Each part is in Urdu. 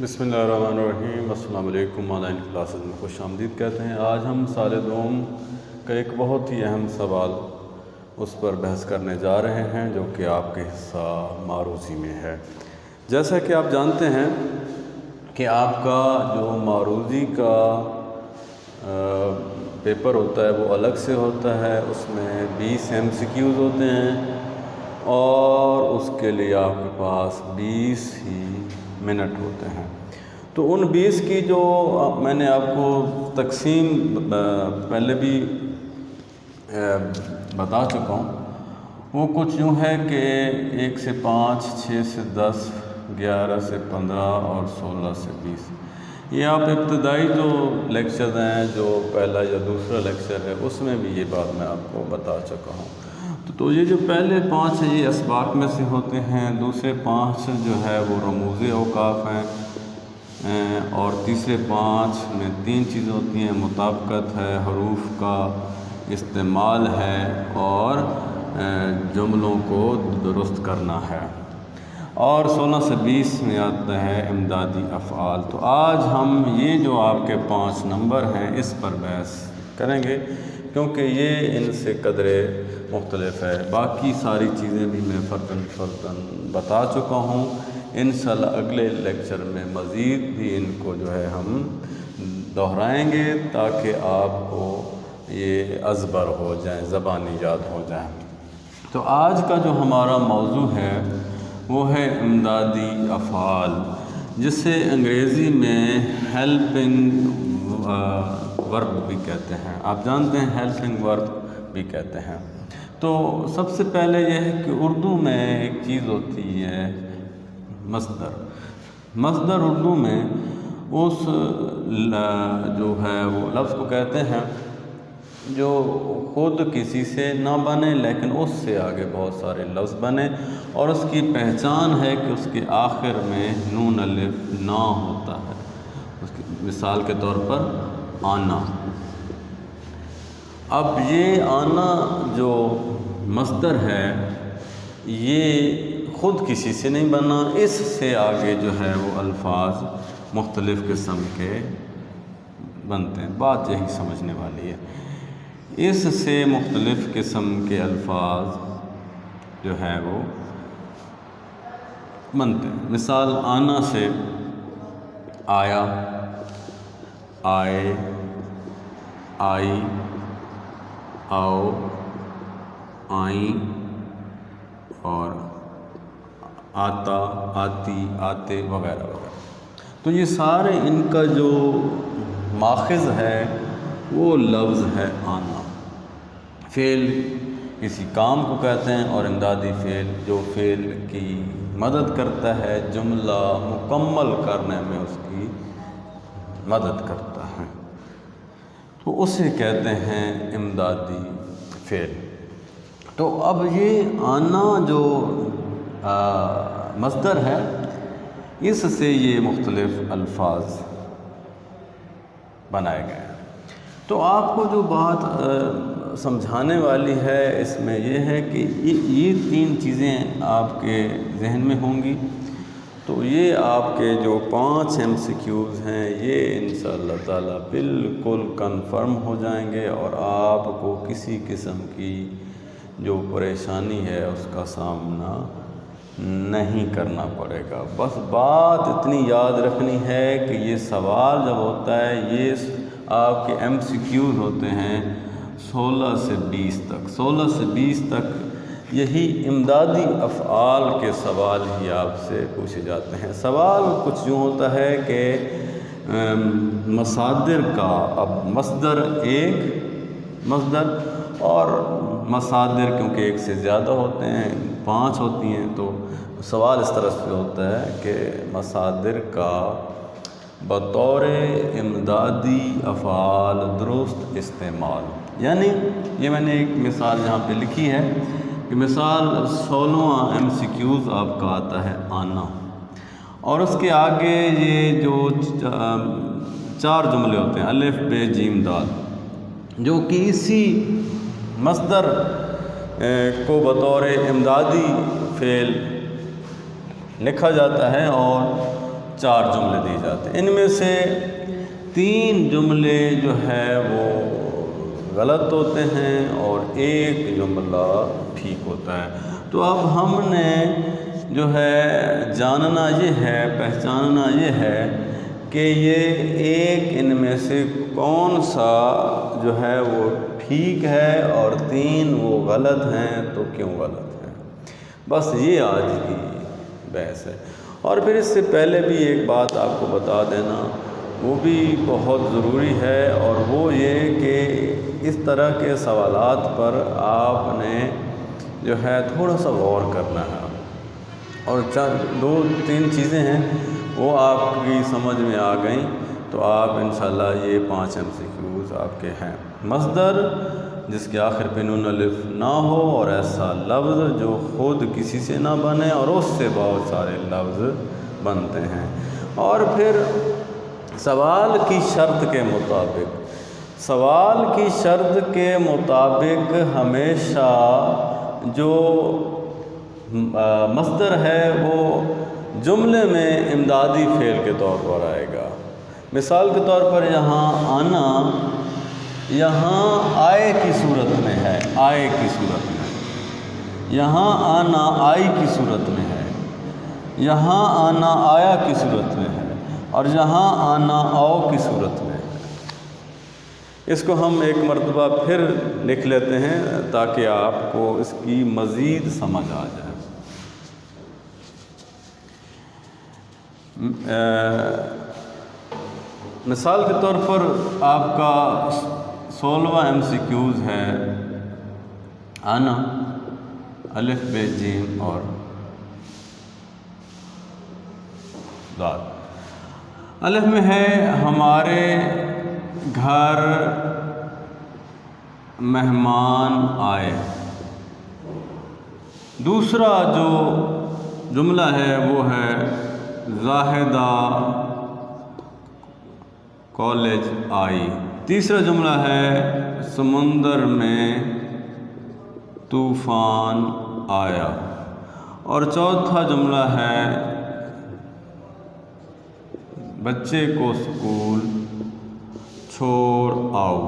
بسم اللہ الرحمن الرحیم۔ السلام علیکم۔ آن لائن کلاسز میں خوش آمدید کہتے ہیں۔ آج ہم سال دوم کا ایک بہت ہی اہم سوال اس پر بحث کرنے جا رہے ہیں جو کہ آپ کے حصہ معروضی میں ہے۔ جیسا کہ آپ جانتے ہیں کہ آپ کا جو معروضی کا پیپر ہوتا ہے وہ الگ سے ہوتا ہے، اس میں 20 MCQs ہوتے ہیں اور اس کے لیے آپ کے پاس 20 ہی منٹ ہوتے ہیں۔ تو ان 20 کی جو میں نے آپ کو تقسیم پہلے بھی بتا چکا ہوں، وہ کچھ یوں ہے کہ 1 سے 5، 6 سے 10، 11 سے 15 اور 16 سے 20۔ یہ آپ ابتدائی جو لیکچر ہیں، جو پہلا یا دوسرا لیکچر ہے، اس میں بھی یہ بات میں آپ کو بتا چکا ہوں۔ تو یہ جو پہلے 5 ہیں یہ اسباق میں سے ہوتے ہیں، دوسرے 5 جو ہے وہ رموز اوقاف ہیں، اور تیسرے 5 میں 3 چیزیں ہوتی ہیں: مطابقت ہے، حروف کا استعمال ہے اور جملوں کو درست کرنا ہے، اور 16 سے 20 میں آتا ہے امدادی افعال۔ تو آج ہم یہ جو آپ کے 5 نمبر ہیں اس پر بحث کریں گے، کیونکہ یہ ان سے قدرے مختلف ہے۔ باقی ساری چیزیں بھی میں فرداً بتا چکا ہوں۔ انشاءاللہ اگلے لیکچر میں مزید بھی ان کو جو ہے ہم دہرائیں گے تاکہ آپ کو یہ ازبر ہو جائیں، زبانی یاد ہو جائیں۔ تو آج کا جو ہمارا موضوع ہے وہ ہے امدادی افعال، جسے انگریزی میں ہیلپنگ ورب بھی کہتے ہیں۔ آپ جانتے ہیں ہیلپنگ ورب بھی کہتے ہیں۔ تو سب سے پہلے یہ ہے کہ اردو میں ایک چیز ہوتی ہے مصدر۔ مصدر اردو میں اس جو ہے وہ لفظ کو کہتے ہیں جو خود کسی سے نہ بنے لیکن اس سے آگے بہت سارے لفظ بنے، اور اس کی پہچان ہے کہ اس کے آخر میں نون الف نہ ہوتا ہے۔ اس کی مثال کے طور پر آنا۔ اب یہ آنا جو مصدر ہے یہ خود کسی سے نہیں بنا، اس سے آگے جو ہے وہ الفاظ مختلف قسم کے بنتے ہیں۔ بات یہی سمجھنے والی ہے، اس سے مختلف قسم کے الفاظ جو ہے وہ بنتے ہیں۔ مثال آنا سے آیا، آئے، آئی، آؤ، آئیں، اور آتا، آتی، آتے وغیرہ وغیرہ۔ تو یہ سارے ان کا جو ماخذ ہے وہ لفظ ہے آنا۔ فعل کسی کام کو کہتے ہیں، اور امدادی فعل جو فعل کی مدد کرتا ہے، جملہ مکمل کرنے میں اس کی مدد کرتا ہے، تو اسے کہتے ہیں امدادی فعل۔ تو اب یہ آنا جو مصدر ہے اس سے یہ مختلف الفاظ بنائے گئے ہیں۔ تو آپ کو جو بات سمجھانے والی ہے اس میں یہ ہے کہ یہ 3 چیزیں آپ کے ذہن میں ہوں گی، تو یہ آپ کے جو 5 MCQs ہیں یہ انشاءاللہ تعالی بالکل کنفرم ہو جائیں گے، اور آپ کو کسی قسم کی جو پریشانی ہے اس کا سامنا نہیں کرنا پڑے گا۔ بس بات اتنی یاد رکھنی ہے کہ یہ سوال جب ہوتا ہے یہ آپ کے MCQs ہوتے ہیں 16 سے 20 تک۔ 16 سے 20 تک یہی امدادی افعال کے سوال ہی آپ سے پوچھے جاتے ہیں۔ سوال کچھ یوں ہوتا ہے کہ مصادر کا، اب مصدر ایک مصدر اور مصادر کیونکہ ایک سے زیادہ ہوتے ہیں، 5 ہوتی ہیں، تو سوال اس طرح سے ہوتا ہے کہ مصادر کا بطور امدادی افعال درست استعمال۔ یعنی یہ میں نے ایک مثال یہاں پہ لکھی ہے کہ مثال 16 MCQs آپ کا آتا ہے آنا، اور اس کے آگے یہ جو 4 جملے ہوتے ہیں الف ب ج د، جو کہ اسی مصدر کو بطور امدادی فعل لکھا جاتا ہے، اور 4 جملے دیے جاتے ہیں، ان میں سے 3 جملے جو ہے وہ غلط ہوتے ہیں اور 1 جملہ ٹھیک ہوتا ہے۔ تو اب ہم نے جو ہے جاننا یہ ہے، پہچاننا یہ ہے کہ یہ 1 ان میں سے کون سا جو ہے وہ ٹھیک ہے اور 3 وہ غلط ہیں، تو کیوں غلط ہیں، بس یہ آج کی بحث ہے۔ اور پھر اس سے پہلے بھی ایک بات آپ کو بتا دینا، وہ بھی بہت ضروری ہے، اور وہ یہ کہ اس طرح کے سوالات پر آپ نے جو ہے تھوڑا سا غور کرنا ہے، اور 2-3 چیزیں ہیں وہ آپ کی سمجھ میں آ گئیں تو آپ انشاءاللہ یہ 5 MCQs آپ کے ہیں۔ مصدر جس کے آخر پہ نون الف نہ ہو، اور ایسا لفظ جو خود کسی سے نہ بنے اور اس سے بہت سارے لفظ بنتے ہیں۔ اور پھر سوال کی شرط کے مطابق ہمیشہ جو مصدر ہے وہ جملے میں امدادی فعل کے طور پر آئے گا۔ مثال کے طور پر یہاں آنا، یہاں آئے کی صورت میں ہے، آئے کی صورت میں، یہاں آنا آئی کی صورت میں ہے، یہاں آنا آیا کی صورت میں ہے، اور یہاں آنا آؤ کی صورت میں ہے۔ اس کو ہم ایک مرتبہ پھر لکھ لیتے ہیں تاکہ آپ کو اس کی مزید سمجھ آ جائے۔ مثال کے طور پر آپ کا 16واں MCQs ہے آنا، الف ب جیم اور دال۔ الف میں ہے ہمارے گھر مہمان آئے۔ دوسرا جو جملہ ہے وہ ہے زاہدہ کالج آئی۔ تیسرا جملہ ہے سمندر میں طوفان آیا۔ اور چوتھا جملہ ہے بچے کو اسکول چھوڑ آؤ۔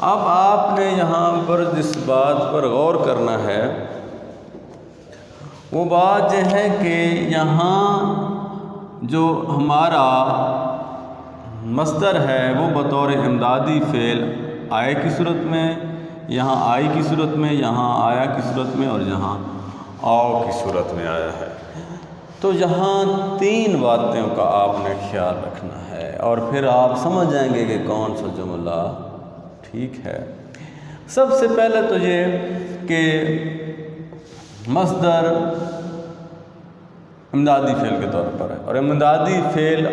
اب آپ نے یہاں پر جس بات پر غور کرنا ہے وہ بات یہ ہے کہ یہاں جو ہمارا مصدر ہے وہ بطور امدادی فعل آئے کی صورت میں، یہاں آئی کی صورت میں، یہاں آیا کی صورت میں، اور یہاں آؤ کی صورت میں آیا ہے۔ تو یہاں 3 باتوں کا آپ نے خیال رکھنا ہے، اور پھر آپ سمجھ جائیں گے کہ کون سا جملہ ٹھیک ہے۔ سب سے پہلے تو یہ کہ مصدر امدادی فعل کے طور پر ہے، اور امدادی فعل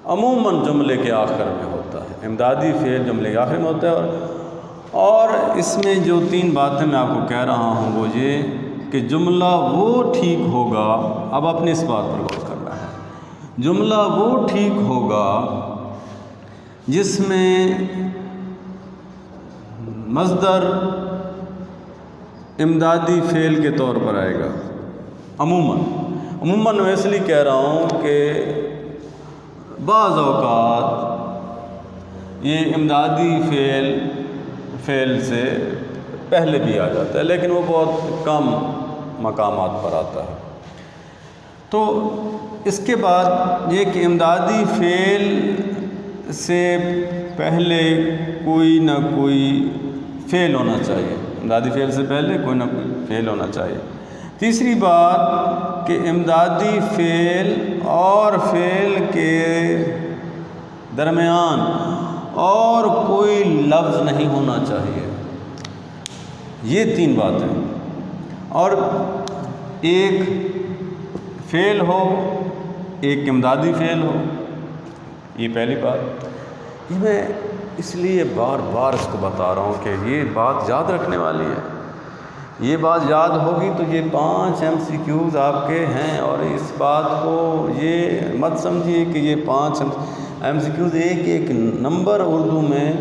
عموماً جملے کے آخر میں ہوتا ہے۔ امدادی فعل جملے کے آخر میں ہوتا ہے، اور اس میں جو 3 باتیں میں آپ کو کہہ رہا ہوں وہ یہ کہ جملہ وہ ٹھیک ہوگا، اب اپنے اس بات پر غور کرنا ہے، جملہ وہ ٹھیک ہوگا جس میں مصدر امدادی فعل کے طور پر آئے گا۔ عموماً میں اس لیے کہہ رہا ہوں کہ بعض اوقات یہ امدادی فعل سے پہلے بھی آ جاتا ہے، لیکن وہ بہت کم مقامات پر آتا ہے۔ تو اس کے بعد یہ کہ امدادی فعل سے پہلے کوئی نہ کوئی فعل ہونا چاہیے، امدادی فعل سے پہلے کوئی نہ کوئی فعل ہونا چاہیے۔ تیسری بات کہ امدادی فعل اور فعل کے درمیان اور کوئی لفظ نہیں ہونا چاہیے۔ یہ 3 باتیں، اور ایک فعل ہو، ایک امدادی فعل ہو، یہ پہلی بات۔ یہ میں اس لیے بار بار اس کو بتا رہا ہوں کہ یہ بات یاد رکھنے والی ہے۔ یہ بات یاد ہوگی تو یہ 5 MCQs آپ کے ہیں، اور اس بات کو یہ مت سمجھیے کہ یہ 5 MCQs ایک نمبر اردو میں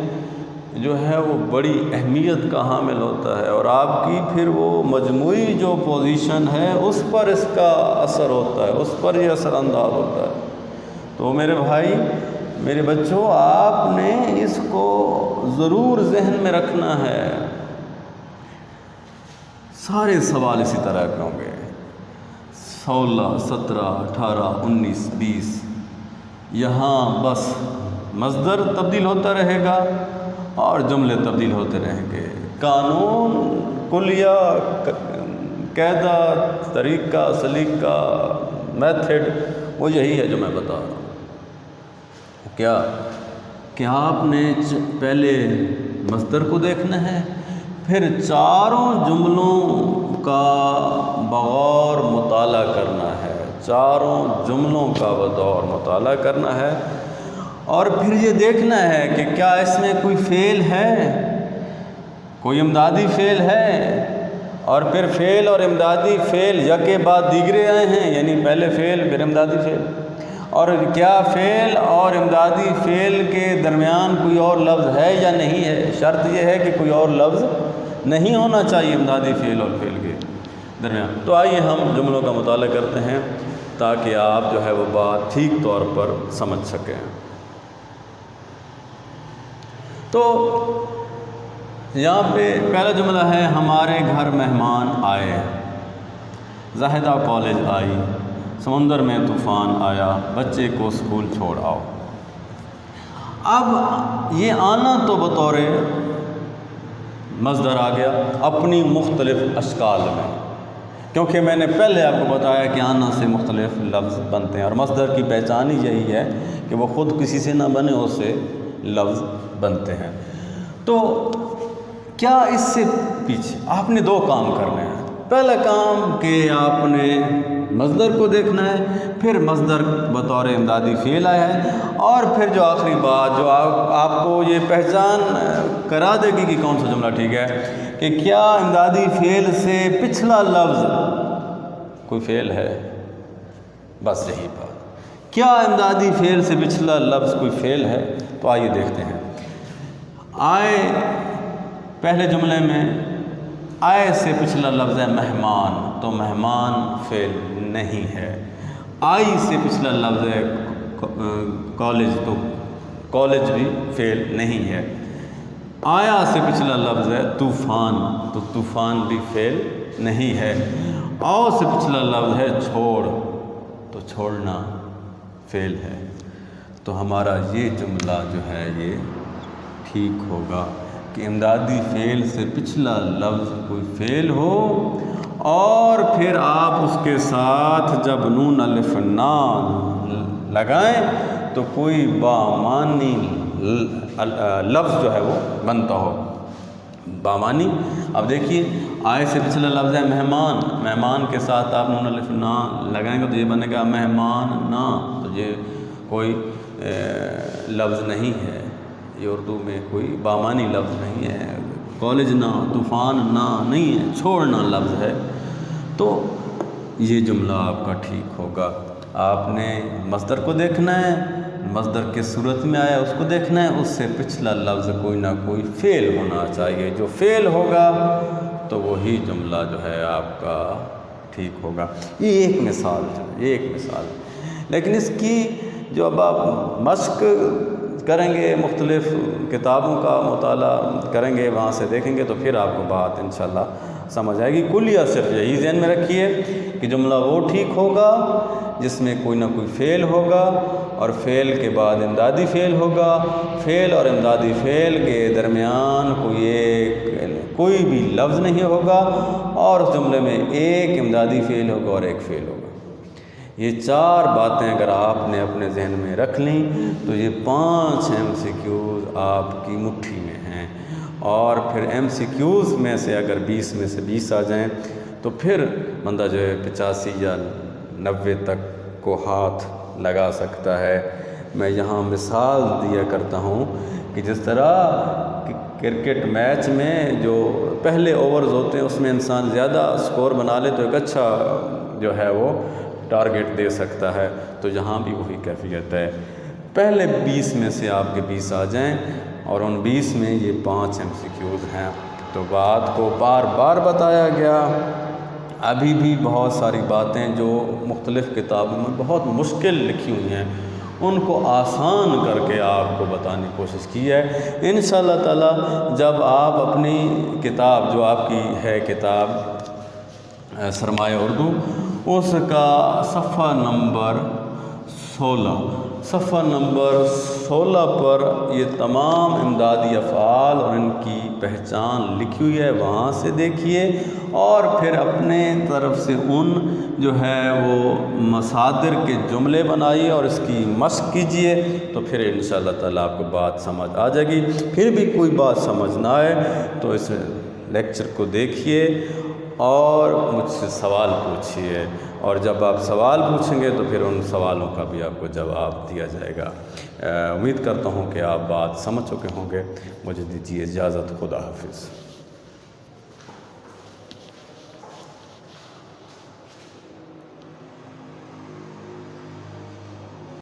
جو ہے وہ بڑی اہمیت کا حامل ہوتا ہے، اور آپ کی پھر وہ مجموعی جو پوزیشن ہے اس پر اس کا اثر ہوتا ہے، اس پر یہ اثر انداز ہوتا ہے۔ تو میرے بھائی، میرے بچوں، آپ نے اس کو ضرور ذہن میں رکھنا ہے۔ سارے سوال اسی طرح کے ہوں گے، 16، 17، 18، 19، 20۔ یہاں بس مصدر تبدیل ہوتا رہے گا اور جملے تبدیل ہوتے رہیں گے۔ قانون، کلیہ، قاعدہ، طریقہ، سلیقہ، میتھڈ وہ یہی ہے جو میں بتا رہا ہوں۔ کیا کہ آپ نے پہلے مصدر کو دیکھنا ہے، پھر چاروں جملوں کا بغور مطالعہ کرنا ہے، چاروں جملوں کا بطور مطالعہ کرنا ہے، اور پھر یہ دیکھنا ہے کہ کیا اس میں کوئی فعل ہے، کوئی امدادی فعل ہے، اور پھر فعل اور امدادی فعل یکے بعد دیگرے آئے ہیں، یعنی پہلے فعل پھر امدادی فعل، اور کیا فعل اور امدادی فعل کے درمیان کوئی اور لفظ ہے یا نہیں ہے۔ شرط یہ ہے کہ کوئی اور لفظ نہیں ہونا چاہیے امدادی فعل اور فعل کے درمیان۔ تو آئیے ہم جملوں کا مطالعہ کرتے ہیں تاکہ آپ جو ہے وہ بات ٹھیک طور پر سمجھ سکیں۔ تو یہاں پہ پہلا جملہ ہے، ہمارے گھر مہمان آئے، زاہدہ کالج آئی، سمندر میں طوفان آیا، بچے کو اسکول چھوڑ آؤ۔ اب یہ آنا تو بطور مصدر آ گیا اپنی مختلف اشکال میں، کیونکہ میں نے پہلے آپ کو بتایا کہ آنا سے مختلف لفظ بنتے ہیں، اور مصدر کی پہچان ہی یہی ہے کہ وہ خود کسی سے نہ بنے، اس سے لفظ بنتے ہیں۔ تو کیا اس سے پیچھے آپ نے دو کام کرنے ہیں۔ پہلا کام کہ آپ نے مصدر کو دیکھنا ہے، پھر مصدر بطور امدادی فعل آیا ہے، اور پھر جو آخری بات جو آپ کو یہ پہچان کرا دے گی کہ کون سا جملہ ٹھیک ہے، کہ کیا امدادی فعل سے پچھلا لفظ کوئی فعل ہے۔ بس یہی بات، کیا امدادی فعل سے پچھلا لفظ کوئی فعل ہے۔ تو آئیے دیکھتے ہیں۔ آئے، پہلے جملے میں آئے سے پچھلا لفظ ہے مہمان، تو مہمان فعل نہیں ہے۔ آئی سے پچھلا لفظ ہے کالج، تو کالج بھی فعل نہیں ہے۔ آیا سے پچھلا لفظ ہے طوفان، تو طوفان بھی فعل نہیں ہے۔ آؤ سے پچھلا لفظ ہے چھوڑ، تو چھوڑنا فعل ہے۔ تو ہمارا یہ جملہ جو ہے یہ ٹھیک ہوگا کہ امدادی فعل سے پچھلا لفظ کوئی فعل ہو، اور پھر آپ اس کے ساتھ جب نون الف نا لگائیں تو کوئی بامانی لفظ جو ہے وہ بنتا ہو، بامانی۔ اب دیکھیے، آئے سے پچھلا لفظ ہے مہمان، مہمان کے ساتھ آپ نون الف نا لگائیں گے تو یہ بنے گا مہمان نا، تو یہ کوئی لفظ نہیں ہے، یہ اردو میں کوئی بامانی لفظ نہیں ہے۔ کالج نہ، طوفان نہ نہیں ہے، چھوڑنا لفظ ہے۔ تو یہ جملہ آپ کا ٹھیک ہوگا۔ آپ نے مصدر کو دیکھنا ہے، مصدر کے صورت میں آیا اس کو دیکھنا ہے، اس سے پچھلا لفظ کوئی نہ کوئی فعل ہونا چاہیے، جو فعل ہوگا تو وہی جملہ جو ہے آپ کا ٹھیک ہوگا۔ یہ ایک مثال ہے، یہ ایک مثال ہے، لیکن اس کی جو اب آپ مشق کریں گے، مختلف کتابوں کا مطالعہ کریں گے، وہاں سے دیکھیں گے، تو پھر آپ کو بات انشاءاللہ سمجھ آئے گی۔ کلیہ صرف یہی ذہن میں رکھیے کہ جملہ وہ ٹھیک ہوگا جس میں کوئی نہ کوئی فعل ہوگا، اور فعل کے بعد امدادی فعل ہوگا، فعل اور امدادی فعل کے درمیان کوئی بھی لفظ نہیں ہوگا، اور اس جملے میں ایک امدادی فعل ہوگا اور ایک فعل ہوگا۔ یہ چار باتیں اگر آپ نے اپنے ذہن میں رکھ لیں تو یہ 5 MCQs آپ کی مٹھی میں ہیں، اور پھر MCQs میں سے اگر 20 میں سے 20 آ جائیں تو پھر بندہ جو ہے 85 یا 90 تک کو ہاتھ لگا سکتا ہے۔ میں یہاں مثال دیا کرتا ہوں کہ جس طرح کرکٹ میچ میں جو پہلے اوورز ہوتے ہیں اس میں انسان زیادہ سکور بنا لے تو ایک اچھا جو ہے وہ ٹارگٹ دے سکتا ہے، تو یہاں بھی وہی کیفیت ہے۔ پہلے 20 میں سے آپ کے 20 آ جائیں اور ان 20 میں یہ 5 MCQs ہیں۔ تو بات کو بار بار بتایا گیا۔ ابھی بھی بہت ساری باتیں جو مختلف کتابوں میں بہت مشکل لکھی ہوئی ہیں ان کو آسان کر کے آپ کو بتانے کی کوشش کی ہے۔ انشاءاللہ تعالی جب آپ اپنی کتاب جو آپ کی ہے کتاب سرمایہ اردو، اس کا صفحہ نمبر 16 پر یہ تمام امدادی افعال اور ان کی پہچان لکھی ہوئی ہے، وہاں سے دیکھیے اور پھر اپنے طرف سے ان جو ہے وہ مصادر کے جملے بنائیے اور اس کی مشق کیجئے، تو پھر انشاءاللہ تعالیٰ آپ کو بات سمجھ آ جائے گی۔ پھر بھی کوئی بات سمجھ نہ آئے تو اس لیکچر کو دیکھیے اور مجھ سے سوال پوچھیے، اور جب آپ سوال پوچھیں گے تو پھر ان سوالوں کا بھی آپ کو جواب دیا جائے گا۔ امید کرتا ہوں کہ آپ بات سمجھ چکے ہوں گے۔ مجھے دیجیے اجازت، خدا حافظ۔